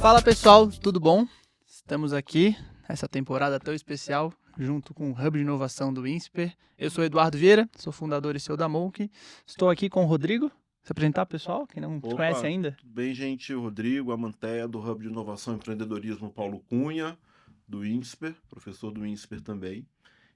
Fala pessoal, tudo bom? Estamos aqui nessa temporada tão especial junto com o Hub de Inovação do INSPER. Eu sou Eduardo Vieira, sou fundador e CEO da Monk. Estou aqui com o Rodrigo. Se apresentar, pessoal, quem não te conhece ainda. Tudo bem, gente? Rodrigo Amantea, do Hub de Inovação e Empreendedorismo Paulo Cunha, do INSPER, professor do INSPER também.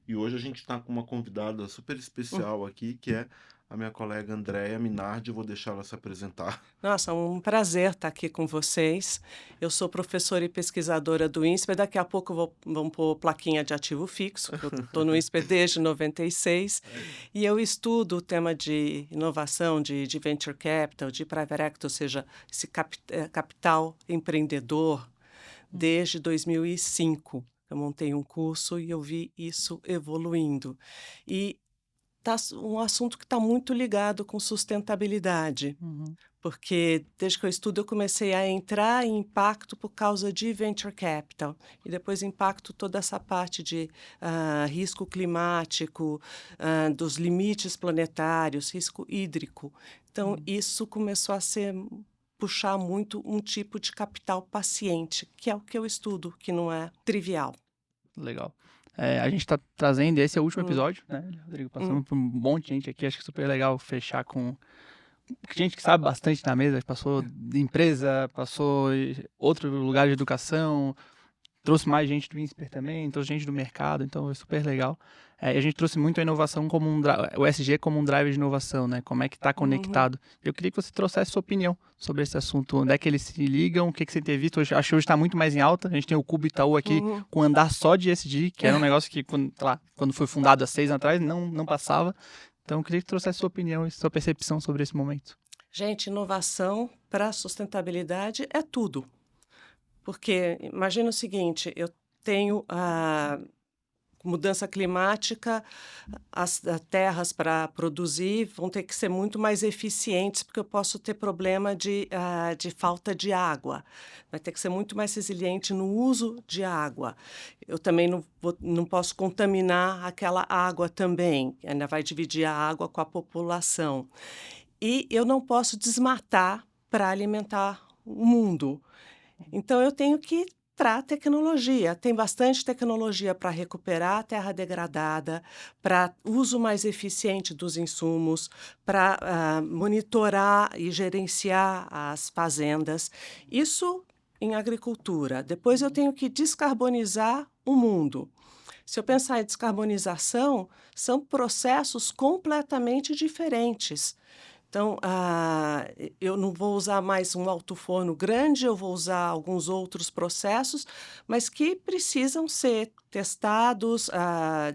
E hoje a gente está com uma convidada super especial aqui, que é a minha colega Andréia Minardi. Vou deixar ela se apresentar. Nossa, um prazer estar aqui com vocês. Eu sou professora e pesquisadora do INSPER. Daqui a pouco vamos pôr plaquinha de ativo fixo, que eu estou no INSPER desde 96. E eu estudo o tema de inovação, de venture capital, de private equity, ou seja, esse capital empreendedor, desde 2005. Eu montei um curso e eu vi isso evoluindo. E tá um assunto que está muito ligado com sustentabilidade. Porque desde que eu estudo eu comecei a entrar em impacto por causa de venture capital e depois impacto toda essa parte de risco climático, dos limites planetários, risco hídrico. Então isso começou a puxar muito um tipo de capital paciente, que é o que eu estudo, que não é trivial. Legal. A gente está trazendo, esse é o último episódio, né, Rodrigo? Passamos por um monte de gente aqui, acho que é super legal fechar com gente que sabe bastante na mesa, passou de empresa, passou em outro lugar de educação, trouxe mais gente do INSPER também, trouxe gente do mercado, então é super legal. E a gente trouxe muito a inovação como o SG como um driver de inovação, né? Como é que está conectado. Eu queria que você trouxesse sua opinião sobre esse assunto, onde é que eles se ligam, o que você tem visto. Acho que hoje está muito mais em alta, a gente tem o Cubo Itaú aqui com andar só de ESG, que era um negócio que, quando foi fundado há 6 anos atrás, não passava. Então, eu queria que trouxesse sua opinião e sua percepção sobre esse momento. Gente, inovação para sustentabilidade é tudo. Porque imagina o seguinte, eu tenho a mudança climática, as terras para produzir vão ter que ser muito mais eficientes, porque eu posso ter problema de falta de água. Vai ter que ser muito mais resiliente no uso de água. Eu também não posso contaminar aquela água também, ainda vai dividir a água com a população. E eu não posso desmatar para alimentar o mundo. Então, eu tenho que ir para a tecnologia. Tem bastante tecnologia para recuperar a terra degradada, para uso mais eficiente dos insumos, para monitorar e gerenciar as fazendas. Isso em agricultura. Depois, eu tenho que descarbonizar o mundo. Se eu pensar em descarbonização, são processos completamente diferentes. Então, eu não vou usar mais um alto-forno grande, eu vou usar alguns outros processos, mas que precisam ser testados,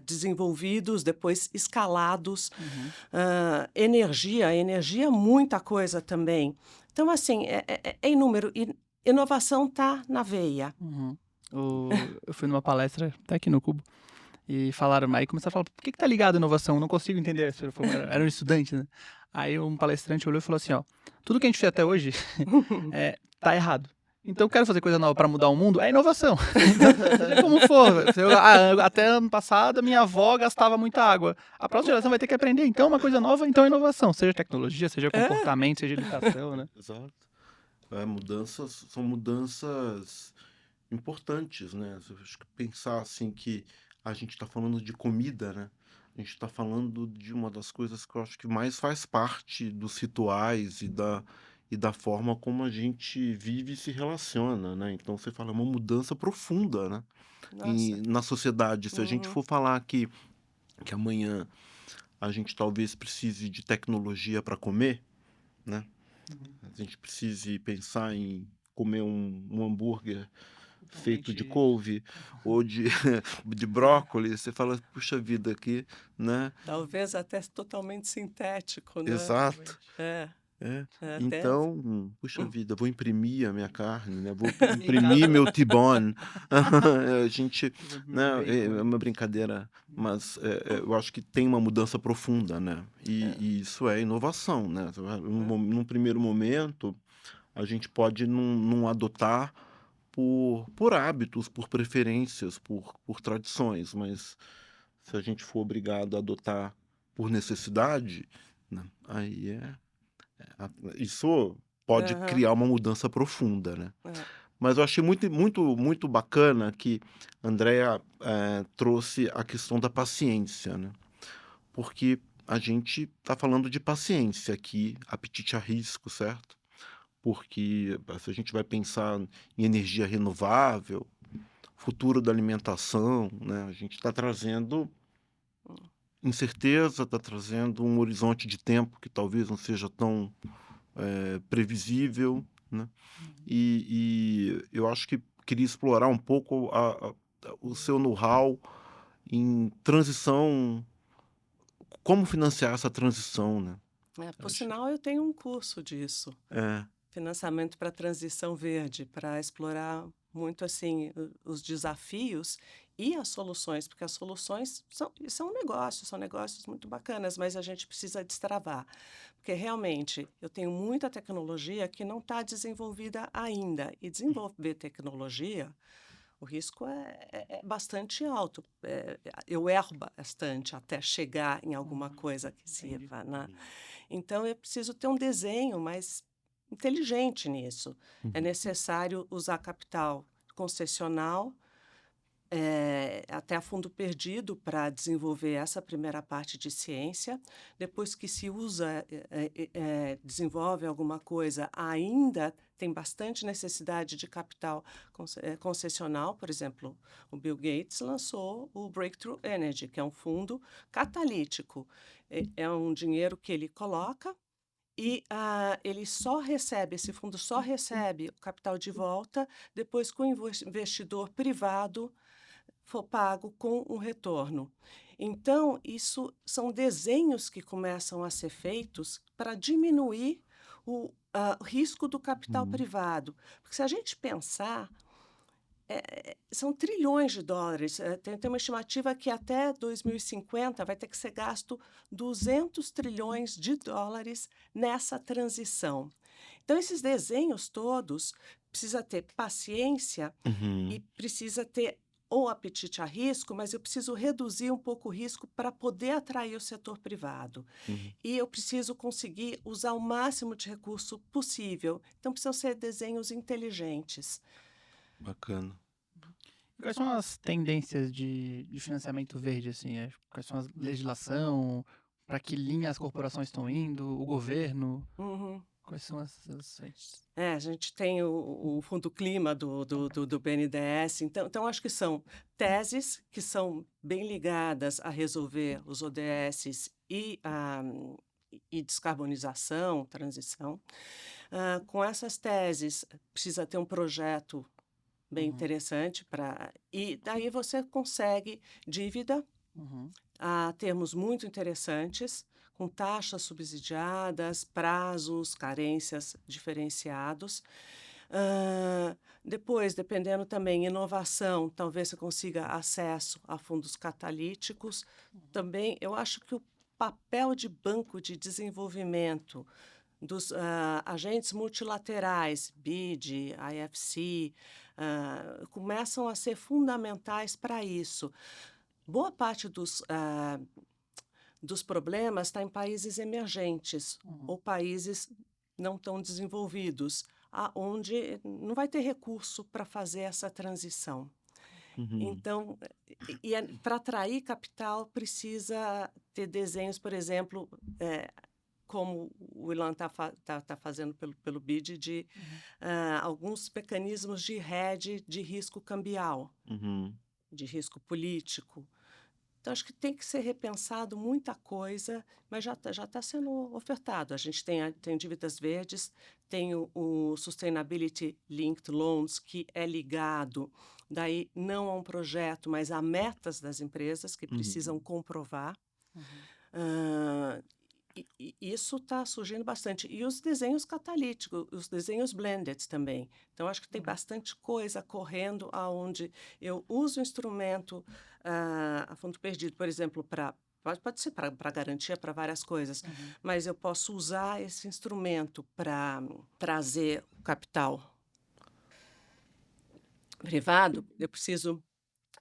desenvolvidos, depois escalados. Energia, muita coisa também. Então, assim, é inúmero. Inovação está na veia. Eu fui numa palestra, até aqui no Cubo, e falaram, aí começaram a falar, por que tá ligado à inovação? Não consigo entender. Era um estudante, né? Aí um palestrante olhou e falou assim, ó, tudo que a gente fez até hoje tá errado. Então eu quero fazer coisa nova para mudar o mundo, é inovação. Seja como for. Até ano passado, a minha avó gastava muita água. A próxima geração vai ter que aprender, então, uma coisa nova, então inovação. Seja tecnologia, seja comportamento, seja educação, né? Exato. São mudanças importantes, né? Acho que pensar assim que a gente está falando de comida, né? A gente está falando de uma das coisas que eu acho que mais faz parte dos rituais e da forma como a gente vive e se relaciona, né? Então você fala, é uma mudança profunda, né? Na sociedade. Se a gente for falar que amanhã a gente talvez precise de tecnologia para comer, né? A gente precise pensar em comer um hambúrguer feito de couve ou de brócolis, você fala, puxa vida, aqui, né? Talvez até totalmente sintético, né? Exato. É. Então, puxa vida, vou imprimir a minha carne, né? Vou imprimir meu T-bone. A gente, né? É uma brincadeira, mas eu acho que tem uma mudança profunda, né? E isso é inovação, né? Num primeiro momento, a gente pode não adotar por hábitos, por preferências, por tradições, mas se a gente for obrigado a adotar por necessidade, né, aí isso pode criar uma mudança profunda, né? Mas eu achei muito bacana que a Andrea trouxe a questão da paciência, né? Porque a gente está falando de paciência aqui, apetite a risco, certo? Porque se a gente vai pensar em energia renovável, futuro da alimentação, né? A gente está trazendo incerteza, está trazendo um horizonte de tempo que talvez não seja tão previsível, né? E eu acho que queria explorar um pouco o seu know-how em transição, como financiar essa transição, né? Por sinal, eu tenho um curso disso. É. Financiamento para transição verde, para explorar muito assim os desafios e as soluções, porque as soluções são negócios, são negócios muito bacanas, mas a gente precisa destravar, porque realmente eu tenho muita tecnologia que não está desenvolvida ainda, e desenvolver tecnologia, o risco é bastante alto. Eu erro bastante até chegar em alguma coisa que sirva, né? Então, eu preciso ter um desenho mais inteligente nisso. É necessário usar capital concessional, até a fundo perdido para desenvolver essa primeira parte de ciência. Depois que se usa, desenvolve alguma coisa, ainda tem bastante necessidade de capital concessional. Por exemplo, o Bill Gates lançou o Breakthrough Energy, que é um fundo catalítico. É um dinheiro que ele coloca e ele só recebe, esse fundo só recebe o capital de volta depois que o investidor privado for pago com um retorno. Então, isso são desenhos que começam a ser feitos para diminuir o risco do capital privado. Porque se a gente pensar, são trilhões de dólares. Tem uma estimativa que até 2050 vai ter que ser gasto 200 trilhões de dólares nessa transição. Então, esses desenhos todos precisa ter paciência e precisa ter ou apetite a risco, mas eu preciso reduzir um pouco o risco para poder atrair o setor privado. E eu preciso conseguir usar o máximo de recurso possível. Então, precisam ser desenhos inteligentes. Bacana. Quais são as tendências de financiamento verde, assim? Quais são a legislação? Para que linha as corporações estão indo? O governo? Quais são as frentes? A gente tem o Fundo Clima do BNDES, então acho que são teses que são bem ligadas a resolver os ODS e descarbonização, transição. Com essas teses, precisa ter um projeto bem interessante e daí você consegue dívida a termos muito interessantes, com taxas subsidiadas, prazos, carências diferenciados. Depois, dependendo também, inovação, talvez você consiga acesso a fundos catalíticos. Também, eu acho que o papel de banco de desenvolvimento dos agentes multilaterais, BID, IFC, começam a ser fundamentais para isso. Boa parte dos problemas está em países emergentes ou países não tão desenvolvidos, onde não vai ter recurso para fazer essa transição. Então, para atrair capital, precisa ter desenhos, por exemplo, como o Ilan está fazendo pelo BID, de alguns mecanismos de hedge de risco cambial, de risco político. Então, acho que tem que ser repensado muita coisa, mas já tá sendo ofertado. A gente tem dívidas verdes, tem o Sustainability Linked Loans, que é ligado, daí não a um projeto, mas a metas das empresas que precisam comprovar. E isso está surgindo bastante. E os desenhos catalíticos, os desenhos blended também. Então, acho que tem bastante coisa correndo aonde eu uso o instrumento a fundo perdido, por exemplo, pode ser para garantia, para várias coisas, mas eu posso usar esse instrumento para trazer o capital privado, eu preciso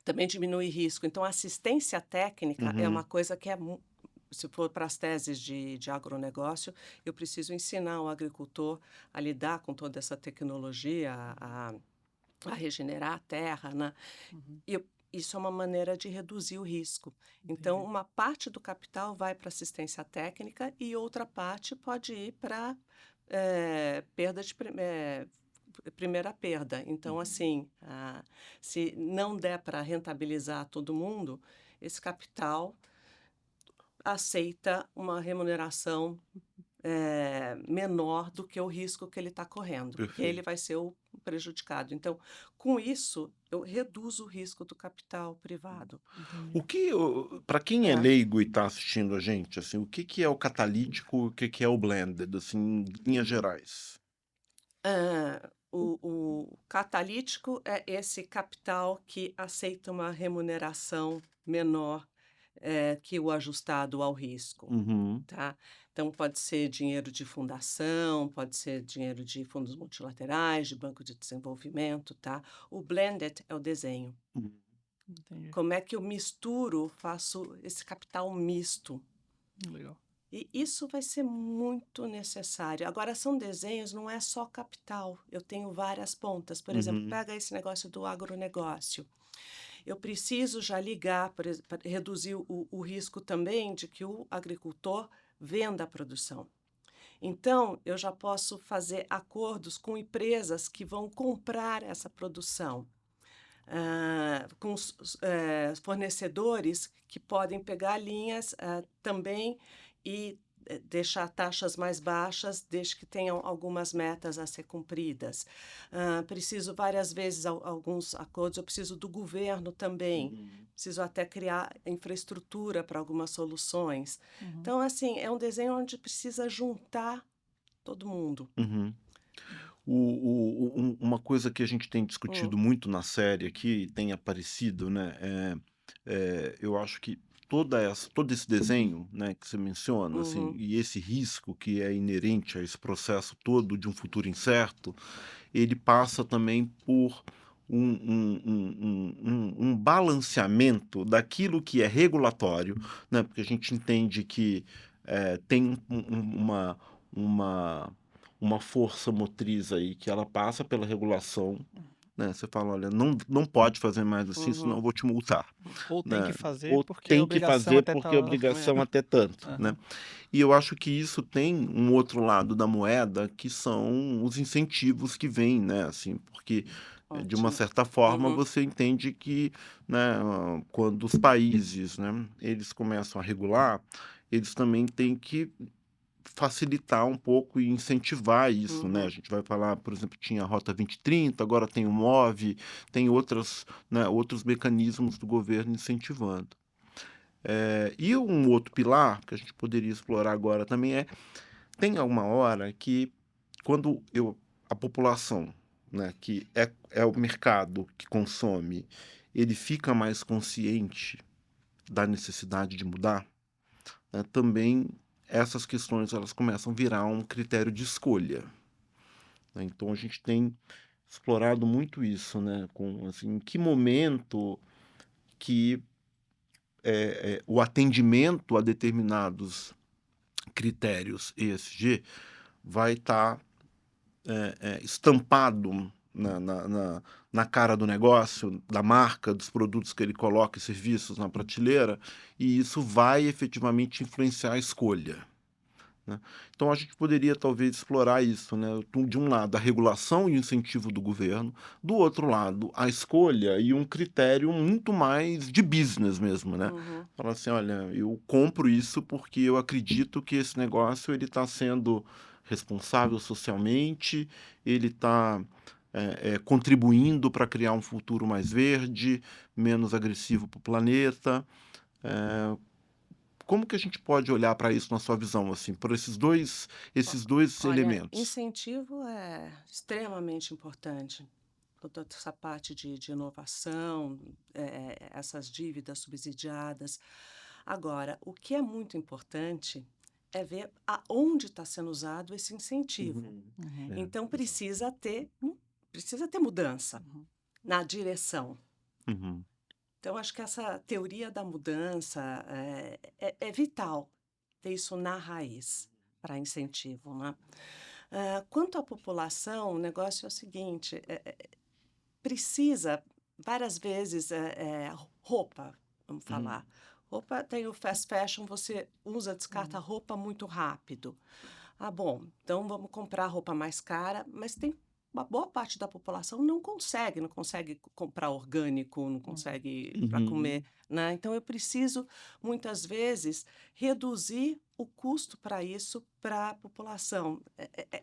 também diminuir risco. Então, a assistência técnica é uma coisa que se for para as teses de agronegócio, eu preciso ensinar o agricultor a lidar com toda essa tecnologia, a regenerar a terra, né? Uhum. E isso é uma maneira de reduzir o risco. Então, Entendi. uma parte do capital vai para assistência técnica e outra parte pode ir para perda de primeira perda. Então, Uhum. assim, se não der para rentabilizar todo mundo, esse capital aceita uma remuneração menor do que o risco que ele está correndo, porque ele Perfeito. vai ser o prejudicado. Então, com isso, eu reduzo o risco do capital privado. Entendi. Para quem é É. leigo e está assistindo a gente, assim, o que que é o catalítico, o que que é o blended, assim, em linhas gerais? O catalítico é esse capital que aceita uma remuneração menor que o ajustado ao risco. Uhum. Tá? Então, pode ser dinheiro de fundação, pode ser dinheiro de fundos multilaterais, de banco de desenvolvimento, tá? O blended é o desenho. Uhum. Entendi. Como é que eu misturo, faço esse capital misto? Legal. E isso vai ser muito necessário. Agora, são desenhos, não é só capital. Eu tenho várias pontas. Por exemplo, Uhum. pega esse negócio do agronegócio. Eu preciso já ligar, para reduzir o risco também de que o agricultor venda a produção. Então, eu já posso fazer acordos com empresas que vão comprar essa produção, com fornecedores que podem pegar linhas também e deixar taxas mais baixas, desde que tenham algumas metas a ser cumpridas. Preciso várias vezes alguns acordos, eu preciso do governo também, Uhum. preciso até criar infraestrutura para algumas soluções. Uhum. Então, assim, é um desenho onde precisa juntar todo mundo. Uhum. Uma coisa que a gente tem Hum, discutido muito na série aqui, e tem aparecido, né, eu acho que todo esse desenho, né, que você menciona, assim, uhum, e esse risco que é inerente a esse processo todo de um futuro incerto, ele passa também por um balanceamento daquilo que é regulatório, né, porque a gente entende que tem uma, uma força motriz aí que ela passa pela regulação, né? Você fala, olha, não pode fazer mais assim, senão eu uhum, vou te multar, Ou tem que né? fazer Ou porque a tem que obrigação fazer até porque é tá. obrigação até tanto, né? Aham. E eu acho que isso tem um outro lado da moeda, que são os incentivos que vêm, né? Assim, porque de uma ótimo. certa forma Uhum, você entende que, né, quando os países, né, eles começam a regular, eles também têm que facilitar um pouco e incentivar isso, né? A uhum, gente vai falar, por exemplo, tinha a Rota 2030, agora tem o MOVE, tem outras, né, outros mecanismos do governo incentivando. E um outro pilar que a gente poderia explorar agora também tem alguma hora que quando a população, né, que é o mercado que consome, ele fica mais consciente da necessidade de mudar, né, também essas questões elas começam a virar um critério de escolha, né? Então a gente tem explorado muito isso, né, com assim, em que momento que o atendimento a determinados critérios ESG vai estar estampado na cara do negócio, da marca, dos produtos que ele coloca e serviços na prateleira, e isso vai efetivamente influenciar a escolha, né? Então a gente poderia talvez explorar isso, né? De um lado a regulação e o incentivo do governo, do outro lado a escolha e um critério muito mais de business mesmo, né? uhum, Falar assim, olha, eu compro isso porque eu acredito que esse negócio ele está sendo responsável socialmente, ele está contribuindo para criar um futuro mais verde, menos agressivo para o planeta. Como que a gente pode olhar para isso na sua visão, assim, por Ó, esses dois olha, elementos? incentivo é extremamente importante. Toda essa parte de inovação, essas dívidas subsidiadas. Agora, o que é muito importante é ver aonde está sendo usado esse incentivo. Uhum. Uhum. Então, Exato. precisa ter mudança Uhum. na direção. Uhum. Então, acho que essa teoria da mudança é vital ter isso na raiz para incentivo, né? Quanto à população, o negócio é o seguinte: precisa, várias vezes, roupa, vamos falar. Roupa tem o fast fashion, você usa, descarta roupa muito rápido. Ah, bom, então vamos comprar roupa mais cara, mas tem uma boa parte da população não consegue comprar orgânico, não consegue para comer, né? Então eu preciso, muitas vezes, reduzir o custo para isso para a população.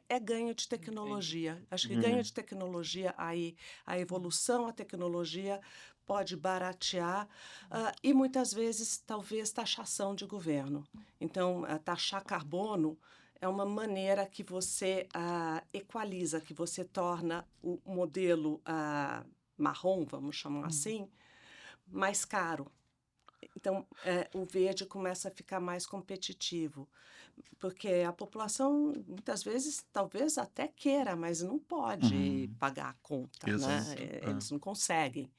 É ganho de tecnologia. Acho que ganho de tecnologia aí, a evolução, a tecnologia pode baratear e muitas vezes talvez taxação de governo. Então, taxar carbono é uma maneira que você equaliza, que você torna o modelo marrom, vamos chamar assim, mais caro. Então, o verde começa a ficar mais competitivo, porque a população, muitas vezes, talvez até queira, mas não pode pagar a conta, né? Exato. Eles não conseguem.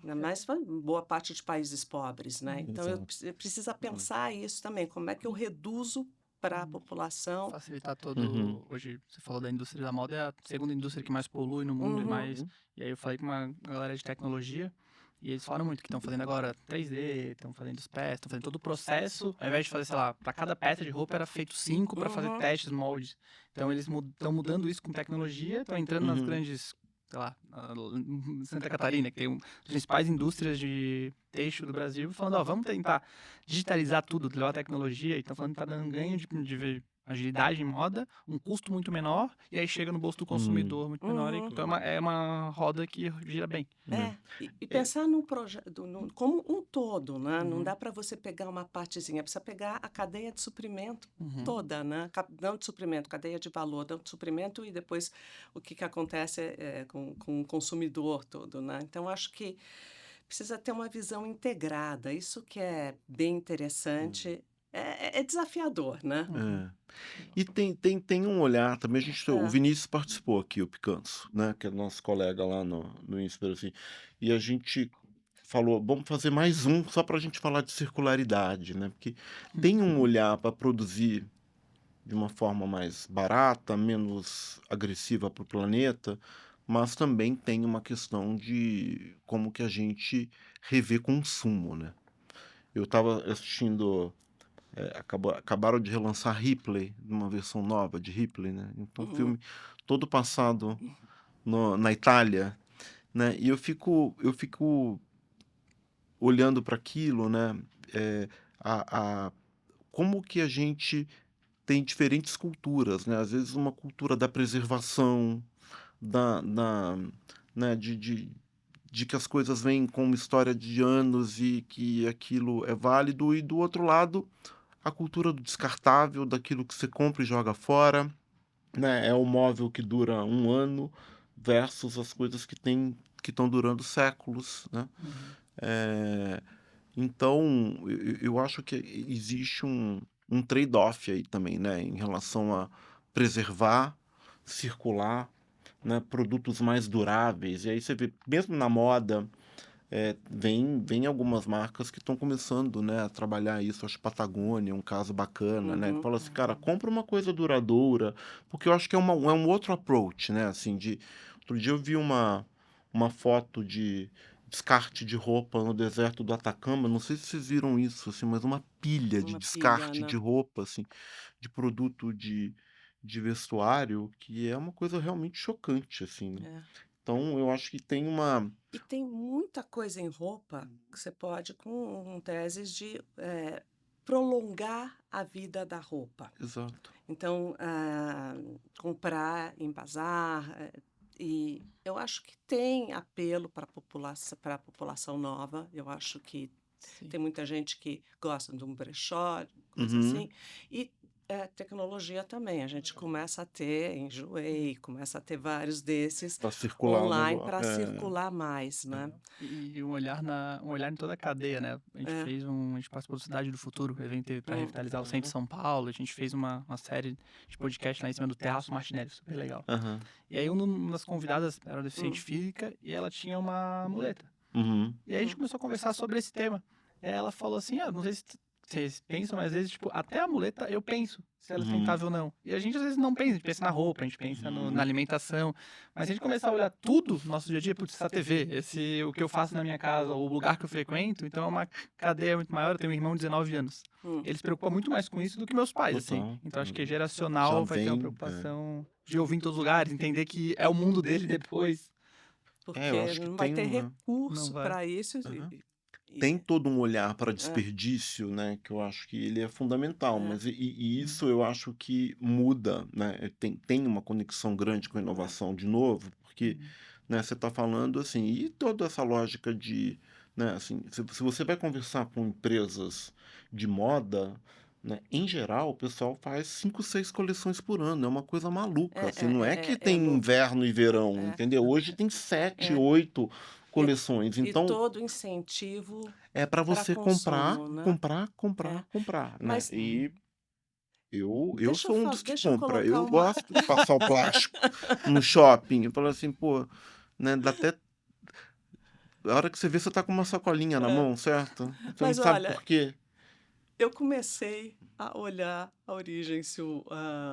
Ainda mais boa parte de países pobres, né? Então, Exato. precisa pensar isso também, como é que eu reduzo para a população. Facilitar todo. Hoje você falou da indústria da moda, é a segunda indústria que mais polui no mundo e aí eu falei com uma galera de tecnologia e eles falaram muito que estão fazendo agora 3D, estão fazendo os pés, estão fazendo todo o processo. Ao invés de fazer, sei lá, para cada peça de roupa era feito 5 para fazer testes, moldes. Então eles estão mudando isso com tecnologia, estão entrando nas grandes, sei lá, Santa Catarina, que tem as principais indústrias de têxtil do Brasil, falando, ó, vamos tentar digitalizar tudo, levar a tecnologia, e estão falando que tá dando ganho de agilidade em moda, um custo muito menor, e aí chega no bolso do consumidor muito menor, então é uma roda que gira bem. E pensar num projeto como um todo, né? Não dá para você pegar uma partezinha, precisa pegar a cadeia de suprimento toda, né? Não de suprimento, cadeia de valor, não de suprimento e depois o que acontece com o consumidor todo, né? Então, acho que precisa ter uma visão integrada, isso que é bem interessante, é desafiador, né? E tem um olhar também, o Vinícius participou aqui, o Picanso, né, que é nosso colega lá no Inspira, assim, e a gente falou, vamos fazer mais um só para a gente falar de circularidade, né, porque tem um olhar para produzir de uma forma mais barata, menos agressiva para o planeta, mas também tem uma questão de como que a gente revê consumo, né. Eu estava assistindo acabaram de relançar Ripley, uma versão nova de Ripley, né? Então, um filme todo passado na Itália, né? E eu fico olhando para aquilo, né? Como que a gente tem diferentes culturas, né? Às vezes uma cultura da preservação, né? De que as coisas vêm com uma história de anos e que aquilo é válido, e do outro lado a cultura do descartável, daquilo que você compra e joga fora, né? É o móvel que dura 1 ano versus as coisas que estão durando séculos, né? Então, eu acho que existe um trade-off aí também, né? Em relação a preservar, circular, né? Produtos mais duráveis. E aí você vê, mesmo na moda, vem algumas marcas que estão começando, né, a trabalhar isso. Acho que Patagônia é um caso bacana, né? Que fala assim, cara, compra uma coisa duradoura, porque eu acho que é um outro approach, né? Assim, outro dia eu vi uma foto de descarte de roupa no deserto do Atacama, não sei se vocês viram isso, assim, mas uma pilha de descarte de roupa, assim, de produto de vestuário, que é uma coisa realmente chocante, assim, né? Então, eu acho que tem uma... E tem muita coisa em roupa que você pode, com teses de prolongar a vida da roupa. Exato. Então, comprar em bazar, e eu acho que tem apelo para a população nova. Eu acho que tem muita gente que gosta de um brechó, coisa assim. E tecnologia também. A gente começa a ter Enjoei, começa a ter vários desses Para circular online para circular mais, né? E um olhar em toda a cadeia, né? A gente participou do Cidade do Futuro, evento para revitalizar o centro de São Paulo. A gente fez uma série de podcast lá em cima do Terraço Martinelli, super legal. E aí uma das convidadas era deficiente física e ela tinha uma muleta. E aí a gente começou a conversar sobre esse tema. E aí ela falou assim, não sei se vocês pensam, mas às vezes, tipo, até a muleta eu penso se ela é Uhum. sustentável ou não. E a gente às vezes não pensa, a gente pensa na roupa, a gente pensa na alimentação. Mas se a gente começar a olhar tudo no nosso dia a dia, putz, essa TV, o que eu faço na minha casa, o lugar que eu frequento, então é uma cadeia muito maior. Eu tenho um irmão de 19 anos. Ele se preocupa muito mais com isso do que meus pais, assim. Total. Então acho que Já geracional vai ter uma vem. preocupação de ouvir em todos os lugares, entender que é o mundo dele depois. Eu Porque acho que não vai tem ter uma. Não recurso vai. para isso. Aham. E- Tem todo um olhar para é, desperdício, né, que eu acho que ele é fundamental, é, mas e isso eu acho que muda, né, tem uma conexão grande com a é. inovação de novo, porque, né, você está falando assim, e toda essa lógica de, né, assim, se você vai conversar com empresas de moda, né, em geral, o pessoal faz 5, 6 coleções por ano, é uma coisa maluca, assim, não é que É tem inverno e verão, é, entendeu? Hoje tem 7, é. 8 E, coleções, e então todo incentivo é para para você comprar, consumo, né? comprar, É. comprar, comprar, né? Mas E eu sou um dos que deixa eu compra. colocar Eu uma. gosto de passar o plástico no shopping. Eu falo assim, pô, né? Dá até. A hora que você vê, você tá com uma sacolinha na É. mão, certo? Você não Mas sabe olha, por quê. eu comecei a olhar a origem, se o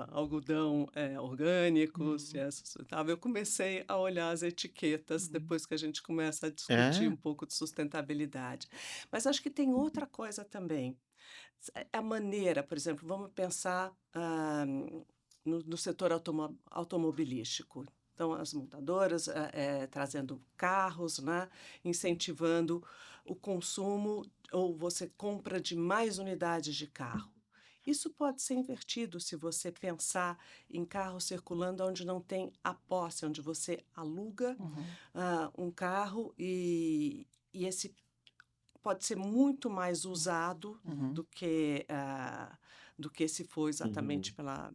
algodão é orgânico, se é sustentável. Eu comecei a olhar as etiquetas depois que a gente começa a discutir É? um pouco de sustentabilidade. Mas acho que tem outra coisa também. A maneira, por exemplo, vamos pensar no setor automobilístico. Então, as montadoras trazendo carros, né, incentivando o consumo ou você compra de mais unidades de carro. Isso pode ser invertido se você pensar em carros circulando onde não tem a posse, onde você aluga um carro e esse pode ser muito mais usado do que se for exatamente Uhum. pela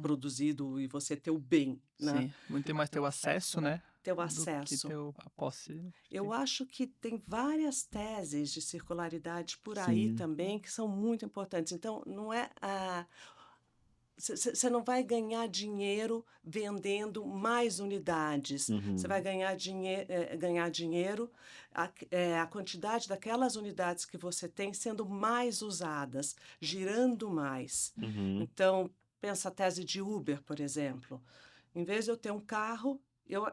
produzido e você ter o bem, né? Sim, muito mais ter o acesso, né? Ter o Do que acesso. ter a posse. Eu acho que tem várias teses de circularidade por aí Sim. também que são muito importantes. Então, não é você não vai ganhar dinheiro vendendo mais unidades. Você vai Uhum. ganhar dinheiro a quantidade daquelas unidades que você tem sendo mais usadas, girando mais. Uhum. Então, pensa a tese de Uber, por exemplo. Em vez de eu ter um carro,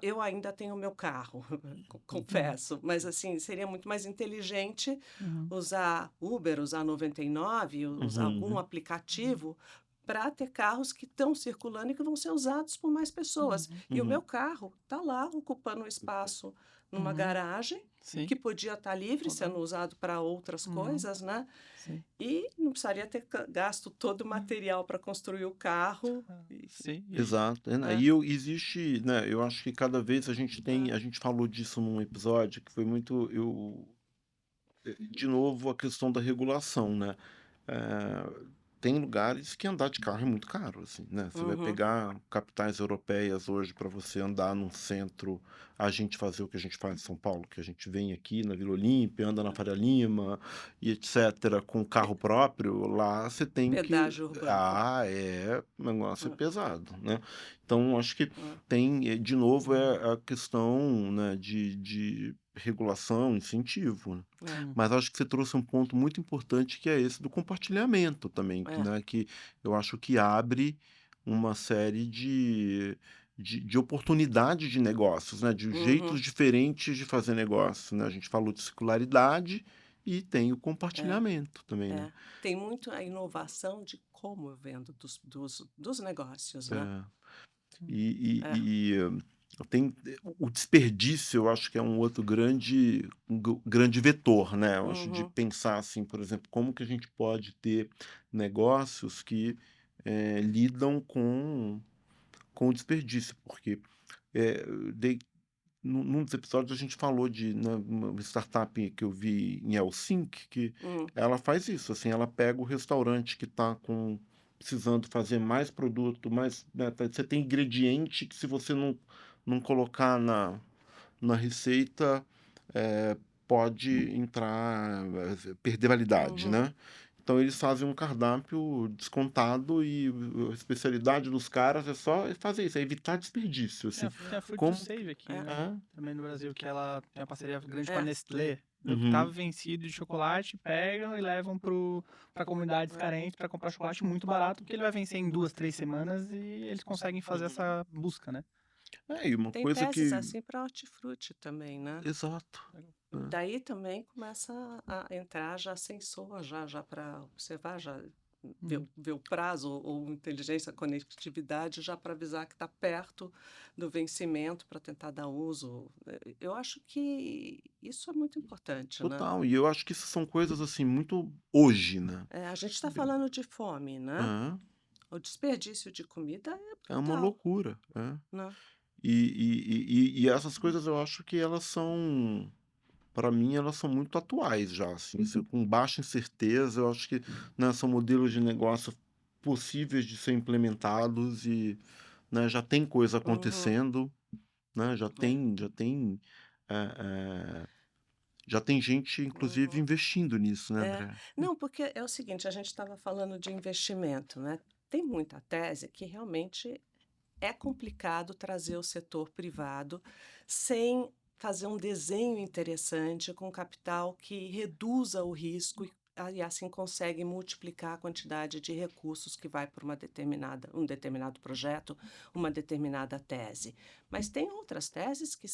eu ainda tenho o meu carro, confesso, mas assim, seria muito mais inteligente usar Uber, usar 99, usar algum Uhum. aplicativo para ter carros que estão circulando e que vão ser usados por mais pessoas. E o Uhum. meu carro está lá ocupando um espaço numa Uhum. garagem Sim. que podia estar livre, sendo usado para outras coisas, né? Sim. E não precisaria ter gasto todo o material para construir o carro. Sim. Exato. É, E existe, né? Eu acho que cada vez a gente tem, a gente falou disso num episódio que foi muito, de novo a questão da regulação, né? Tem lugares que andar de carro é muito caro, assim, né? Você vai uhum, pegar capitais europeias hoje para você andar num centro, a gente fazer o que a gente faz em São Paulo, que a gente vem aqui na Vila Olímpia, anda na Faria Lima e etc, com carro próprio, lá você tem que, pedágio urbano. o negócio é É, pesado, né? Então acho que é, tem, de novo, é a questão, né, de regulação, incentivo, né? é, Mas acho que você trouxe um ponto muito importante que é esse do compartilhamento também, é, né? Que eu acho que abre uma série de oportunidades de negócios, né? De uhum, jeitos diferentes de fazer negócio, né? A gente falou de circularidade e tem o é, compartilhamento também, né? é. Tem muito a inovação de como eu vendo dos negócios, né? É. E, É, e, e, tem o desperdício, eu acho que é um outro grande vetor, né? Eu acho de uhum, pensar assim, por exemplo, como que a gente pode ter negócios que lidam com o desperdício, porque é, dei, num dos episódios a gente falou de, né, uma startup que eu vi em Helsinki que hum, ela faz isso, assim, ela pega o restaurante que está precisando fazer mais produto, mais, né, você tem ingrediente que se você não colocar na receita, é, pode entrar, perder validade, uhum. né? Então eles fazem um cardápio descontado e a especialidade dos caras é só fazer isso, é evitar desperdício, assim. Tem a Food to Como... Save aqui, É, né? É, Também no Brasil, que ela tem uma parceria grande com a é, Nestlé. do que estava vencido de chocolate, pegam e levam para comunidades carentes para comprar chocolate muito barato, porque ele vai vencer em 2, 3 semanas e eles conseguem fazer essa busca, né? E uma Tem coisa teses que... assim para hortifruti também, né? Exato. Daí também começa a entrar já sensor, já para observar, já ver o prazo ou inteligência, conectividade, já para avisar que está perto do vencimento para tentar dar uso. Eu acho que isso é muito importante, né? Total. E eu acho que isso são coisas assim muito hoje, né? A gente está falando de fome, né? É, O desperdício de comida é é uma brutal, loucura. né? E essas coisas eu acho que elas são, para mim, elas são muito atuais já, assim, com baixa incerteza. Eu acho que, né, são modelos de negócio possíveis de ser implementados e, né, já tem coisa Uhum. acontecendo, né? É, é, já tem gente, inclusive, Uhum. investindo nisso, né, É, André? não, porque é o seguinte, a gente estava falando de investimento, né? Tem muita tese que realmente é complicado trazer o setor privado sem fazer um desenho interessante com capital que reduza o risco e assim consegue multiplicar a quantidade de recursos que vai para um determinado projeto, uma determinada tese. Mas tem outras teses que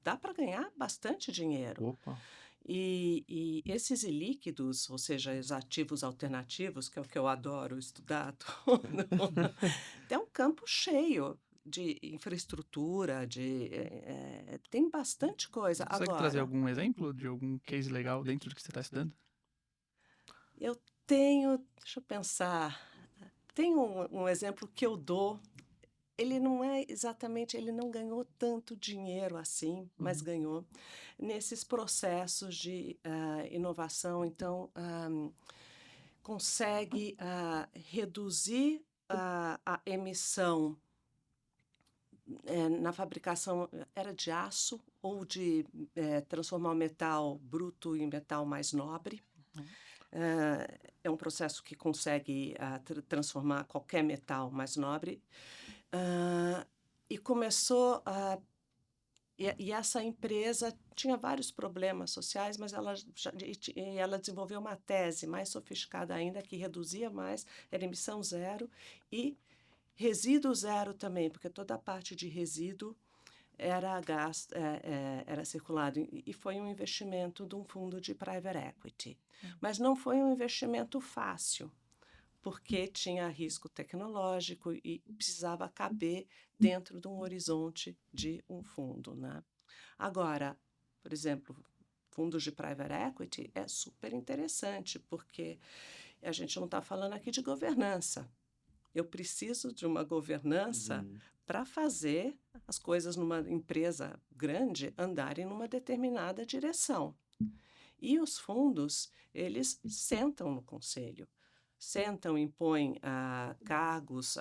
dá para ganhar bastante dinheiro. Opa. E esses ilíquidos, ou seja, os ativos alternativos, que é o que eu adoro estudar, tem um campo cheio de infraestrutura, tem bastante coisa. Você consegue trazer Agora, algum exemplo de algum case legal dentro do que você está estudando? eu deixa eu pensar, tem um exemplo que eu dou. Ele não é exatamente, ele não ganhou tanto dinheiro assim, mas ganhou nesses processos de inovação. Então, consegue reduzir a emissão na fabricação, era de aço ou de transformar o metal bruto em metal mais nobre. É um processo que consegue transformar qualquer metal mais nobre. Ah, e começou a. E essa empresa tinha vários problemas sociais, mas ela desenvolveu uma tese mais sofisticada ainda, que reduzia mais, era emissão zero e resíduo zero também, porque toda a parte de resíduo era circulado. E foi um investimento de um fundo de private equity. Mas não foi um investimento fácil, porque tinha risco tecnológico e precisava caber dentro de um horizonte de um fundo, né? Agora, por exemplo, fundos de private equity é super interessante, porque a gente não está falando aqui de governança. Eu preciso de uma governança para fazer as coisas numa empresa grande andarem numa determinada direção. E os fundos, eles sentam no conselho, sentam, impõem cargos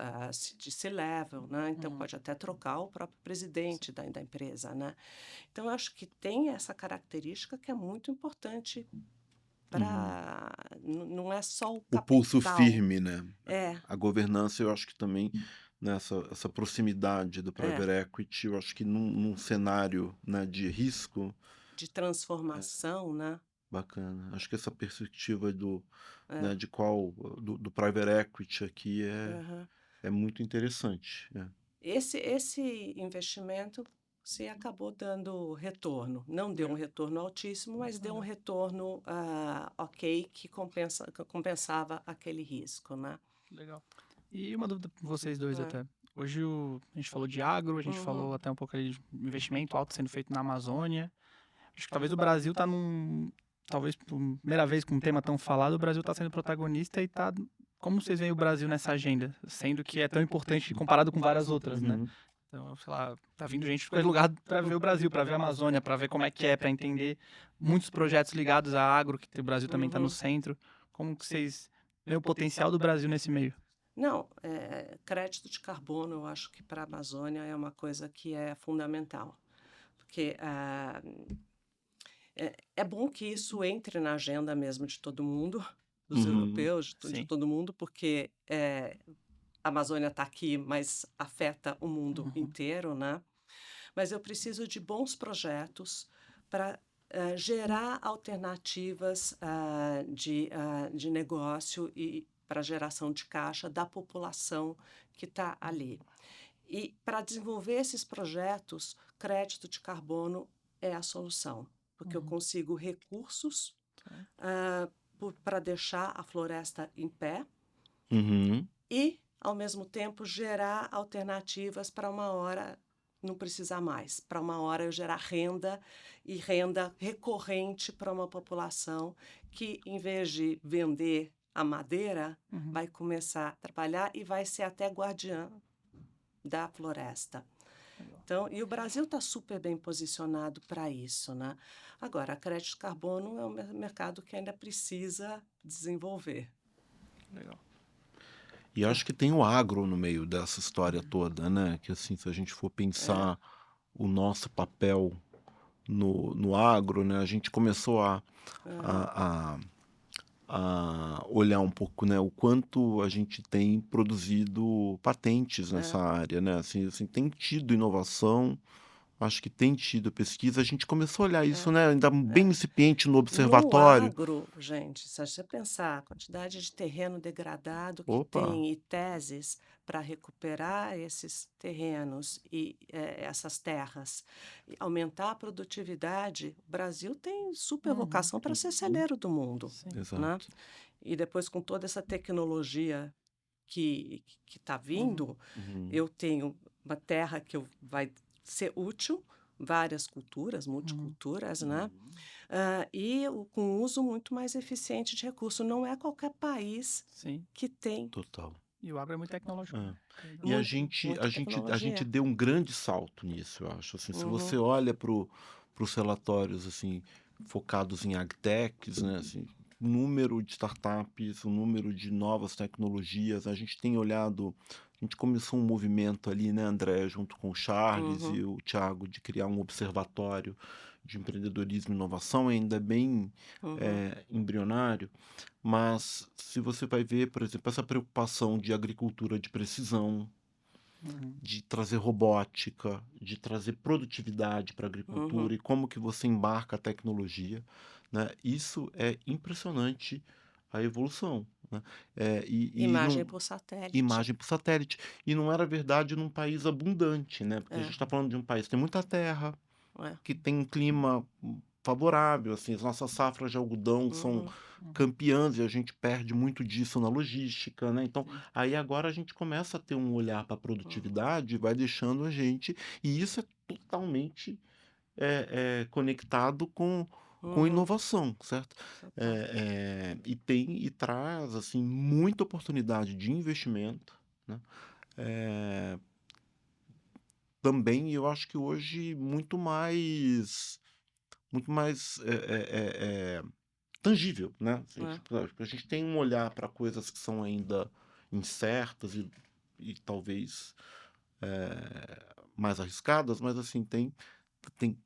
de C-level, né? Então pode até trocar o próprio presidente da empresa, né? Então eu acho que tem essa característica que é muito importante para não é só o O pulso capital. firme, né? É, A governança, eu acho que também, nessa essa proximidade do é, private equity, eu acho que num cenário, né, de risco, de transformação, né? bacana. Acho que essa perspectiva É, né, do private equity aqui aham. é muito interessante. Esse investimento se acabou dando retorno. Não deu um retorno altíssimo, mas deu um retorno ok, que compensava aquele risco, né? Legal. E uma dúvida para vocês dois É. até. Hoje a gente falou de agro, a gente falou até um pouco ali de investimento alto sendo feito na Amazônia. Acho que talvez o Brasil tá talvez por primeira vez com um tema tão falado, o Brasil está sendo protagonista e tá... Como vocês veem o Brasil nessa agenda? Sendo que é tão importante comparado com várias outras, né? Então, sei lá, tá vindo gente de qualquer lugar para ver o Brasil, para ver a Amazônia, para ver como é, para entender muitos projetos ligados à agro, que o Brasil também está no centro. Como que vocês veem o potencial do Brasil nesse meio? Não, crédito de carbono, eu acho que para a Amazônia é uma coisa que é fundamental. Porque é bom que isso entre na agenda mesmo de todo mundo, dos europeus, de Sim. todo mundo, porque a Amazônia está aqui, mas afeta o mundo inteiro, né? Mas eu preciso de bons projetos para gerar alternativas de negócio e para geração de caixa da população que está ali. E para desenvolver esses projetos, crédito de carbono é a solução, porque eu consigo recursos para deixar a floresta em pé Uhum. e, ao mesmo tempo, gerar alternativas para uma hora não precisar mais, para uma hora eu gerar renda e renda recorrente para uma população que, em vez de vender a madeira, vai começar a trabalhar e vai ser até guardiã da floresta. Então, e o Brasil está super bem posicionado para isso, né? Agora, a crédito de carbono é um mercado que ainda precisa desenvolver. Legal. E acho que tem o agro no meio dessa história toda, né? Que assim, se a gente for pensar o nosso papel no agro, né? A gente começou a olhar um pouco, né? O quanto a gente tem produzido patentes nessa área, né? Assim, tem tido inovação, acho que tem tido pesquisa. A gente começou a olhar isso, né? Ainda bem incipiente no No observatório. agro, gente, se você pensar a quantidade de terreno degradado que Opa! tem e teses para recuperar esses terrenos e essas terras, e aumentar a produtividade, o Brasil tem super vocação para ser celeiro do mundo, Sim. né? Exato. E depois, com toda essa tecnologia que está vindo, Uhum. eu tenho uma terra que vai ser útil, várias culturas, multiculturas, né? E com uso muito mais eficiente de recursos. Não é qualquer país Sim. que tem Total. E o agro é muito tecnológico. É. Né? E a muita gente tecnologia. deu um grande salto nisso, eu acho. Assim, se você olha para os relatórios assim, focados em agtechs, né, assim, o número de startups, o número de novas tecnologias, a gente tem olhado, a gente começou um movimento ali, né, André, junto com o Charles e o Thiago, de criar um observatório de empreendedorismo e inovação, ainda bem embrionário, mas se você vai ver, por exemplo, essa preocupação de agricultura de precisão, de trazer robótica, de trazer produtividade para a agricultura e como que você embarca a tecnologia, né? Isso é impressionante, a evolução, né? Imagem por satélite. Imagem por satélite. E não era verdade num país abundante, né? Porque a gente está falando de um país que tem muita terra, que tem um clima favorável, assim, as nossas safras de algodão são campeãs e a gente perde muito disso na logística, né? Então, aí agora a gente começa a ter um olhar para a produtividade e vai deixando a gente, e isso é totalmente conectado com inovação, certo? E traz, assim, muita oportunidade de investimento, né? Também eu acho que hoje muito mais tangível, né? Assim, tipo, a gente tem um olhar para coisas que são ainda incertas e talvez mais arriscadas, mas assim, tem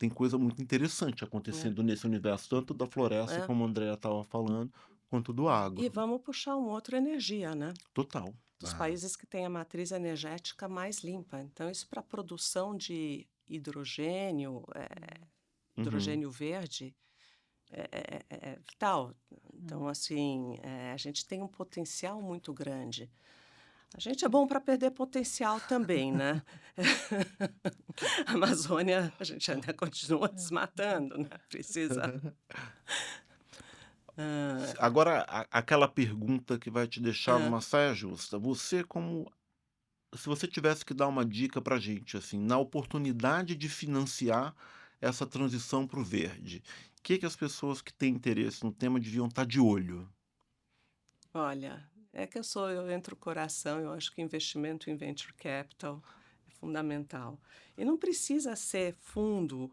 coisa muito interessante acontecendo nesse universo, tanto da floresta, como a Andrea estava falando, quanto do E agro. vamos puxar um outro energia, né? Total. Dos países que têm a matriz energética mais limpa. Então, isso para a produção de hidrogênio, hidrogênio verde, é vital. Então, assim, a gente tem um potencial muito grande. A gente é bom para perder potencial também, né? A Amazônia, a gente ainda continua desmatando, né? Precisa. Agora, aquela pergunta que vai te deixar numa saia justa. Você, como se você tivesse que dar uma dica para gente, assim, na oportunidade de financiar essa transição para o verde, o que as pessoas que têm interesse no tema deviam estar de olho? Olha, é que eu entro o coração, eu acho que investimento em venture capital é fundamental. E não precisa ser fundo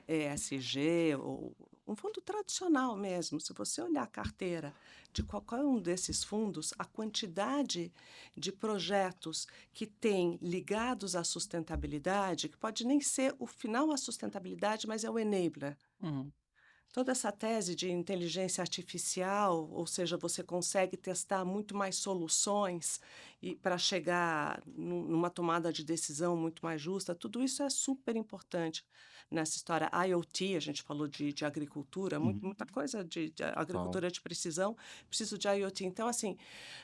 ESG ou um fundo tradicional mesmo. Se você olhar a carteira de qualquer um desses fundos, a quantidade de projetos que tem ligados à sustentabilidade, que pode nem ser o final a sustentabilidade, mas é o enabler. Toda essa tese de inteligência artificial, ou seja, você consegue testar muito mais soluções e para chegar numa tomada de decisão muito mais justa, tudo isso é super importante nessa história. IoT, a gente falou de agricultura, muita coisa de Total. agricultura de precisão, preciso de IoT. Então, assim,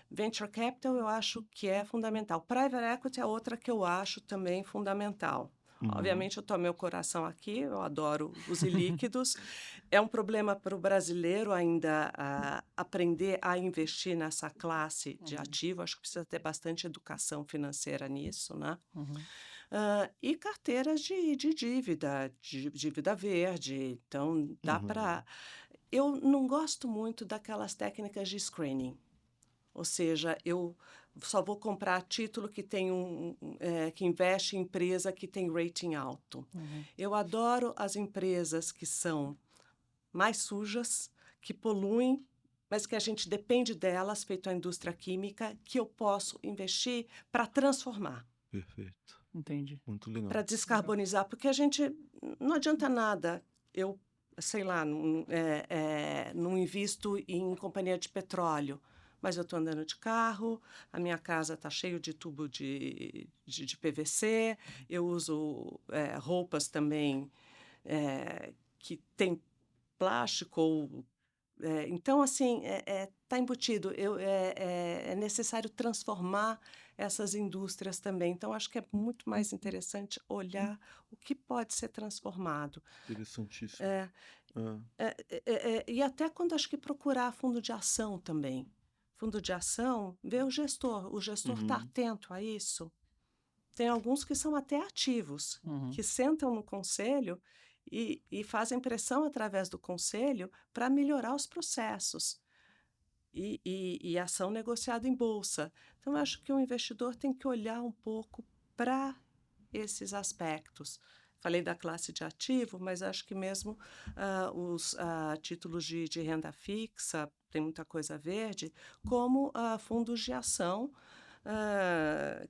venture capital eu acho que é fundamental. Private equity é outra que eu acho também fundamental. Obviamente, eu tomo meu coração aqui, eu adoro os ilíquidos. É um problema para o brasileiro ainda aprender a investir nessa classe de ativo. Acho que precisa ter bastante educação financeira nisso, né? E carteiras de dívida, de dívida verde. Então, dá para... Eu não gosto muito daquelas técnicas de screening. Ou seja, eu só vou comprar título que tem que investe em empresa que tem rating alto. Eu adoro as empresas que são mais sujas, que poluem, mas que a gente depende delas, feito a indústria química, que eu posso investir para transformar, Perfeito. Entendi. Muito legal. para descarbonizar, porque a gente não adianta nada. Eu, sei lá, não invisto em companhia de petróleo, mas eu estou andando de carro, a minha casa está cheia de tubo de PVC, eu uso roupas também que tem plástico ou então, assim, está embutido. É necessário transformar essas indústrias também. Então, acho que é muito mais interessante olhar o que pode ser transformado. Interessantíssimo. É, Ah, e até quando acho que procurar fundo de ação também. Fundo de ação, ver o gestor está atento a isso. Tem alguns que são até ativos, que sentam no conselho e fazem pressão através do conselho para melhorar os processos. E ação negociada em bolsa. Então, eu acho que o investidor tem que olhar um pouco para esses aspectos. Falei da classe de ativo, mas acho que mesmo os títulos de renda fixa, tem muita coisa verde, como fundos de ação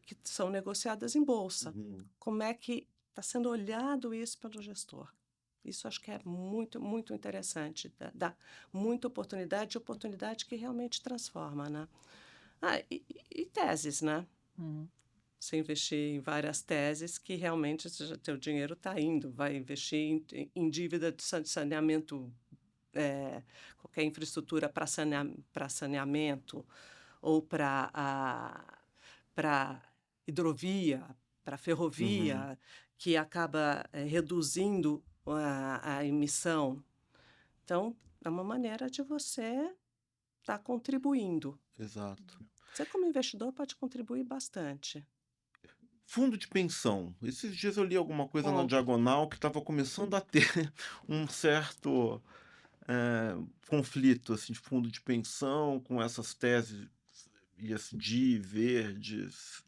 que são negociadas em bolsa. Como é que está sendo olhado isso pelo gestor? Isso acho que é muito, muito interessante. Dá muita oportunidade que realmente transforma, né? E teses, né? Você investir em várias teses que realmente o teu dinheiro está indo. Vai investir em dívida de saneamento, qualquer infraestrutura para saneamento ou para hidrovia, para ferrovia, que acaba reduzindo a emissão. Então, é uma maneira de você estar contribuindo. exato. Você, como investidor, pode contribuir bastante. Fundo de pensão. Esses dias eu li alguma coisa na Hum. diagonal que estava começando a ter um certo conflito assim, de fundo de pensão com essas teses ESG, verdes.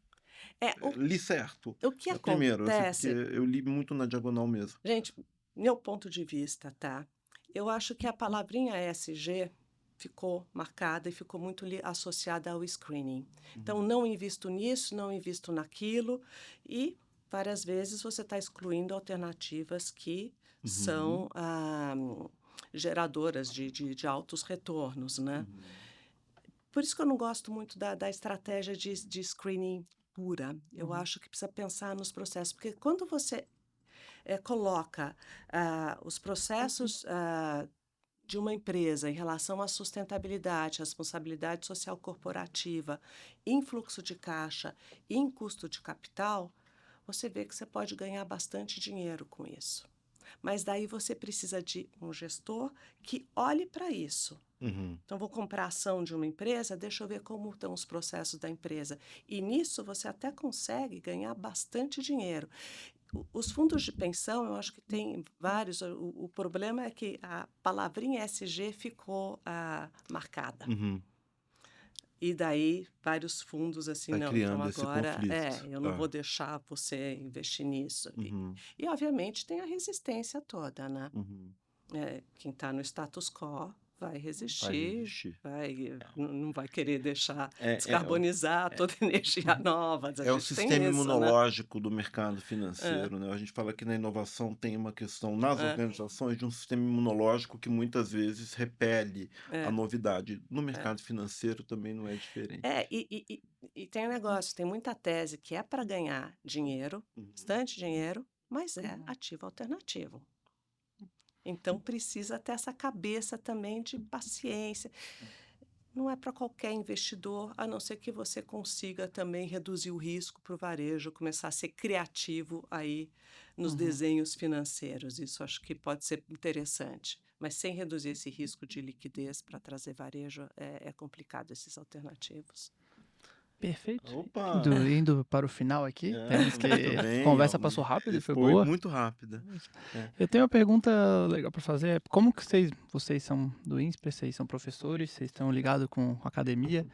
Li certo. O que Primeiro, assim, porque acontece, eu li muito na diagonal mesmo. gente, meu ponto de vista, tá? Eu acho que a palavrinha ESG ficou marcada e ficou muito associada ao screening. Então, não invisto nisso, não invisto naquilo, e várias vezes você está excluindo alternativas que são geradoras de altos retornos, né? Por isso que eu não gosto muito da estratégia de screening pura. Eu acho que precisa pensar nos processos, porque quando você coloca os processos de uma empresa em relação à sustentabilidade, responsabilidade social corporativa, em fluxo de caixa e em custo de capital, você vê que você pode ganhar bastante dinheiro com isso. Mas daí você precisa de um gestor que olhe para isso. Então, vou comprar ação de uma empresa, deixa eu ver como estão os processos da empresa. E nisso você até consegue ganhar bastante dinheiro. Os fundos de pensão, eu acho que tem vários. O problema é que a palavrinha ESG ficou marcada. E daí, vários fundos assim, Vai não, então criando esse agora conflito. eu não vou deixar você investir nisso. E, obviamente, tem a resistência toda, né? Quem está no status quo vai Vai resistir, resistir. não vai querer deixar É, é, descarbonizar toda a energia nova. A é o gente tem sistema isso, né? imunológico do mercado É, financeiro, né? A gente fala que na inovação tem uma questão nas é, organizações de um sistema imunológico que muitas vezes repele a é, novidade. No é. mercado financeiro também não é diferente. E tem um negócio, tem muita tese que é para ganhar dinheiro, Uhum. bastante dinheiro, mas é ativo alternativo. Então precisa ter essa cabeça também de paciência. Não é para qualquer investidor, a não ser que você consiga também reduzir o risco para o varejo, começar a ser criativo aí nos Uhum. desenhos financeiros. Isso acho que pode ser interessante. Mas sem reduzir esse risco de liquidez para trazer varejo, é complicado esses alternativos. Perfeito. Opa! Indo para o final aqui, temos que. Muito A bem. conversa passou rápido e foi Foi boa. muito rápida. É. Eu tenho uma pergunta legal para fazer. Como que vocês são do INSPER, vocês são professores, vocês estão ligados com a academia?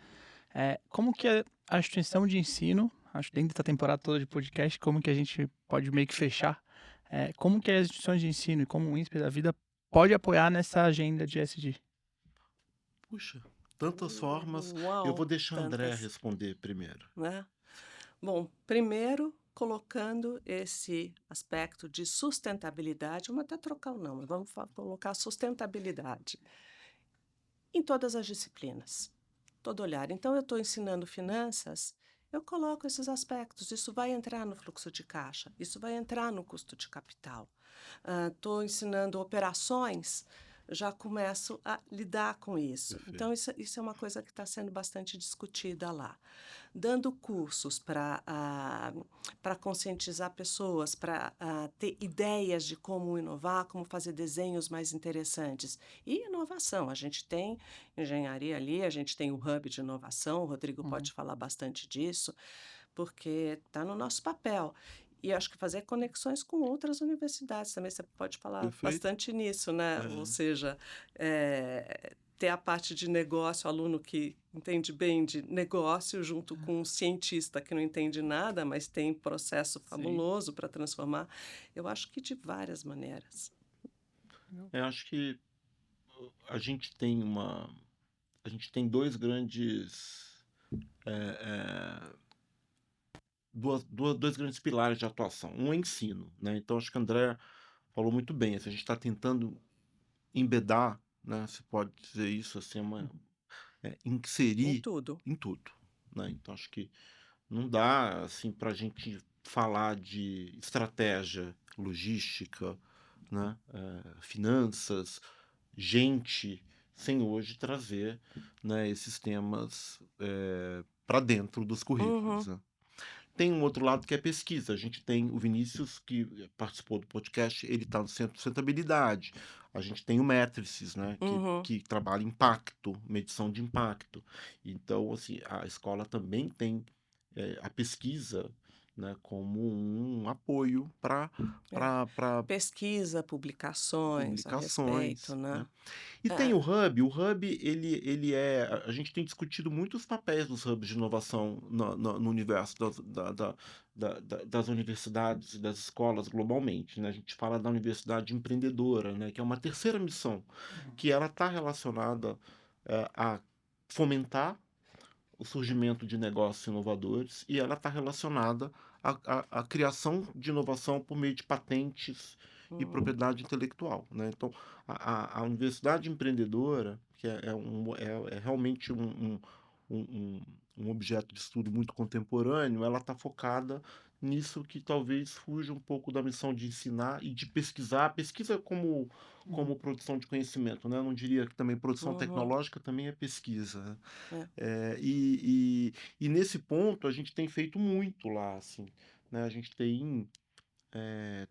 Como que a instituição de ensino, acho que dentro da temporada toda de podcast, como que a gente pode meio que fechar? Como que as instituições de ensino e como o INSPER da vida pode apoiar nessa agenda de ESG? Puxa, tantas formas. Eu Uau, vou deixar a André tantas, responder primeiro. né? Bom, primeiro, colocando esse aspecto de sustentabilidade, vamos até trocar o nome, vamos colocar sustentabilidade em todas as disciplinas, todo olhar. Então, eu estou ensinando finanças, eu coloco esses aspectos. Isso vai entrar no fluxo de caixa, isso vai entrar no custo de capital. Estou ensinando operações, já começo a lidar com isso. Então, Perfeito. isso é uma coisa que está sendo bastante discutida lá. Dando cursos para conscientizar pessoas, para ter ideias de como inovar, como fazer desenhos mais interessantes. E inovação, a gente tem engenharia ali, a gente tem o hub de inovação, o Rodrigo Uhum. pode falar bastante disso, porque está no nosso papel. E acho que fazer conexões com outras universidades também, você pode falar Perfeito. bastante nisso, né? Ou É. seja, ter a parte de negócio, aluno que entende bem de negócio, junto com um cientista que não entende nada, mas tem processo fabuloso para transformar. Eu acho que de várias maneiras. Eu acho que a gente tem a gente tem dois grandes, dois grandes pilares de atuação. Um é ensino, né? Então acho que o André falou muito bem. Assim, a gente está tentando embedar, né? Se pode dizer isso assim, Em inserir tudo. em tudo, né? Então acho que não dá assim para a gente falar de estratégia, logística, né? Finanças, gente, sem hoje trazer, né, esses temas para dentro dos currículos, Uhum, né? Tem um outro lado que é pesquisa. A gente tem o Vinícius, que participou do podcast, ele está no Centro de Sustentabilidade. A gente tem o Métrices, né, uhum. que trabalha impacto, medição de impacto. Então, assim, a escola também tem a pesquisa, né, como um apoio para É. para Pesquisa, publicações a respeito, publicações, né? né? E tem É. o Hub, ele é, a gente tem discutido muito os papéis dos hubs de inovação no universo das universidades e das escolas globalmente, né? A gente fala da universidade empreendedora, né? Que é uma terceira missão, que ela está relacionada a fomentar o surgimento de negócios inovadores e ela está relacionada à criação de inovação por meio de patentes e Uhum, propriedade intelectual, né? Então, a universidade empreendedora, que é realmente um, um objeto de estudo muito contemporâneo, ela está focada nisso que talvez fuja um pouco da missão de ensinar e de pesquisar. Pesquisa como produção de conhecimento, né? Eu não diria que também produção uhum, tecnológica também é pesquisa, né? é. E nesse ponto a gente tem feito muito lá, assim, né? A gente tem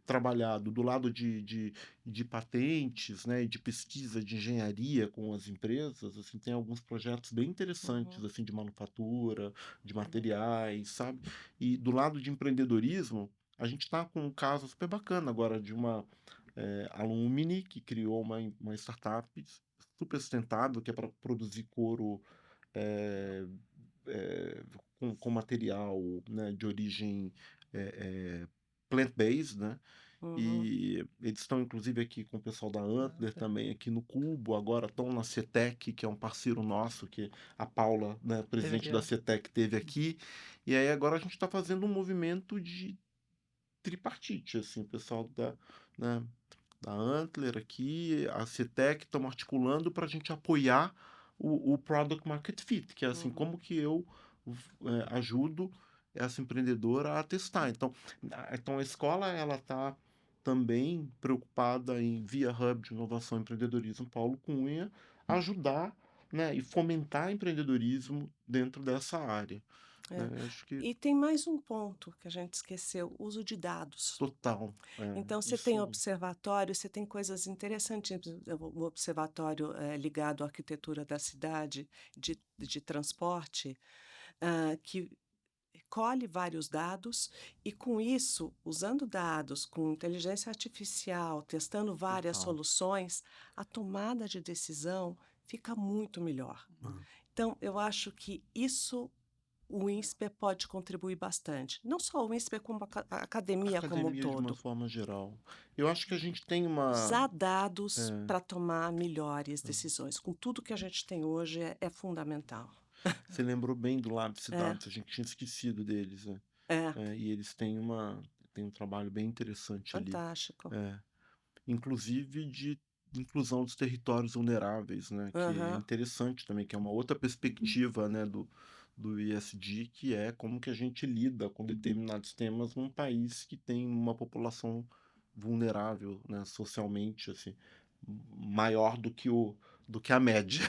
trabalhado do lado de patentes, né, e de pesquisa de engenharia com as empresas, assim, tem alguns projetos bem interessantes, Uhum, assim, de manufatura, de materiais, sabe? E do lado de empreendedorismo, a gente está com um caso super bacana agora de uma alumni que criou uma startup super sustentável, que é para produzir couro é, com material, né, de origem é, plant-based, né? E eles estão, inclusive, aqui com o pessoal da Antler também, aqui no Cubo. Agora estão na CETEC, que é um parceiro nosso, que a Paula, né, presidente da CETEC, teve aqui. E aí agora a gente está fazendo um movimento de tripartite, assim, o pessoal né, da Antler aqui, a CETEC, estamos articulando para a gente apoiar o Product Market Fit, que é assim, como que eu ajudo essa empreendedora a testar. Então a escola, ela está também preocupada em, via Hub de Inovação e Empreendedorismo Paulo Cunha, ajudar, né, e fomentar empreendedorismo dentro dessa área. Acho que E tem mais um ponto que a gente esqueceu, o uso de dados. total. Então, você tem observatório, você tem coisas interessantes. O observatório ligado à arquitetura da cidade, de transporte, que colhe vários dados e, com isso, usando dados, com inteligência artificial, testando várias soluções, a tomada de decisão fica muito melhor. Então, eu acho que isso o INSPER pode contribuir bastante. Não só o INSPER, como a academia como um de todo. uma forma geral. Eu acho que a gente tem Usar dados para tomar melhores decisões. Com tudo que a gente tem hoje, é fundamental. Você lembrou bem do Labs Dados, a gente tinha esquecido deles, né? E eles têm um trabalho bem interessante ali. Fantástico. Inclusive de inclusão dos territórios vulneráveis, né? Que é interessante também, que é uma outra perspectiva, né, do ESG, que é como que a gente lida com determinados temas num país que tem uma população vulnerável, né, socialmente, assim, maior do que a média.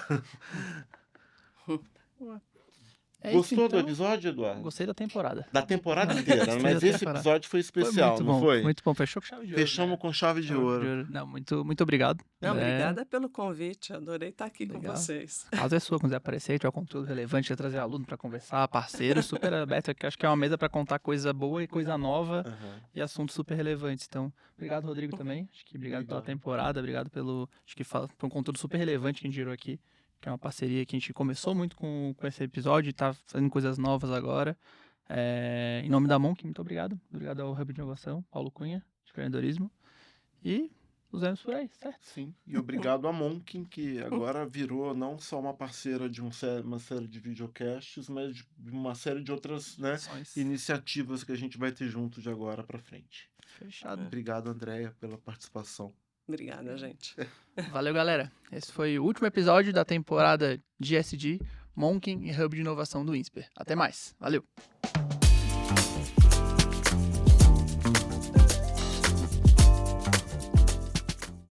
Gostou do episódio, Eduardo? Gostei da temporada. Da temporada inteira, mas esse episódio foi especial, foi não foi? Muito bom, fechou com chave de ouro. Fechamos com chave de ouro. Não, muito obrigado. Obrigada pelo convite, adorei estar aqui com vocês. A casa é sua, quando quiser aparecer, tiver conteúdo relevante, quer trazer aluno para conversar, parceiro, super aberto, acho que é uma mesa para contar coisa boa e coisa nova e assuntos super relevantes. Então, obrigado, Rodrigo, também. Acho que obrigado pela temporada, obrigado acho que foi um conteúdo super relevante que a gente gerou aqui, que é uma parceria que a gente começou muito com esse episódio e tá fazendo coisas novas agora. Em nome da Monk, muito obrigado. Obrigado ao Hub de Inovação, Paulo Cunha, de empreendedorismo. E nos vemos por aí, certo? Sim, e obrigado a Monk, que agora virou não só uma parceira de uma série de videocasts, mas de uma série de outras, né, iniciativas que a gente vai ter junto de agora para frente. Fechado. Obrigado, Andréia, pela participação. Obrigada, gente. Valeu, galera. Esse foi o último episódio da temporada de ESG, Monk e Hub de Inovação do INSPER. Até mais. Valeu.